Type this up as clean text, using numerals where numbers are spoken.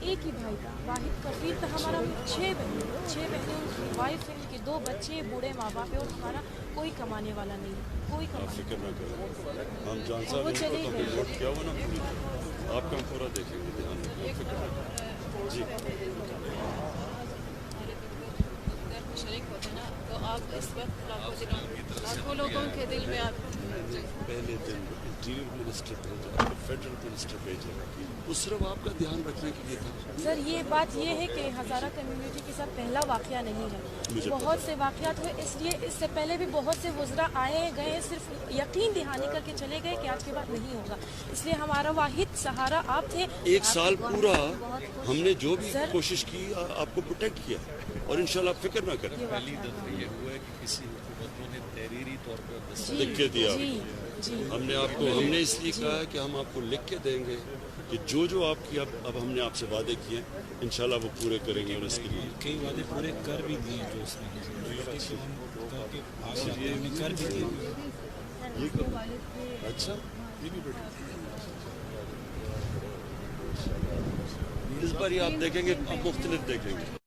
एक ही भाई था, वाहिद कबीर था। हमारा 6 बहनें, उनकी वाइफ है, उनके 2 बच्चे, बूढ़े माँ बाप है, और हमारा कोई कमाने वाला नहीं है, कोई कमाने फिक्र न करें, हम जान और वो साहब चले इनको गए। तो वोट किया हुआ ना पूरी, आपका हम पूरा देखेंगे, ध्यान रखिए, फिक्र न करें जी। शरीक होते ना, तो आप इस वक्त लाखों लोगों के दिल में आप पहले दिन इंटीरियर मिनिस्टर भेजा, फेडरल मिनिस्टर भेजा, वो सिर्फ आपका ध्यान रखने के लिए था। सर ये बात ये है कि हज़ारा कम्युनिटी के साथ पहला वाक़या नहीं है, बहुत से वाक़यात हुए, इसलिए इससे पहले भी बहुत से वज़रा आए गए, सिर्फ यकीन दहानी करके चले गए कि आज के बाद नहीं होगा। इसलिए हमारा वाहिद सहारा आप थे। 1 साल पूरा हमने जो भी कोशिश की आपको प्रोटेक्ट किया, और इंशाल्लाह फिक्र ना करें। पहली दफा ये हुआ है कि किसी हुकूमतों ने तहरीरी तौर पर लिख के दिया जी हमने इसलिए कहा है कि हम आपको लिख के देंगे कि जो आपकी अब हमने आपसे वादे किए हैं इंशाल्लाह वो पूरे करेंगे, और इसके लिए कई वादे पूरे कर भी दिए जो उसने कर भी दिए। अच्छा, इस बार आप देखेंगे, आप मुख्तलिफ देखेंगे।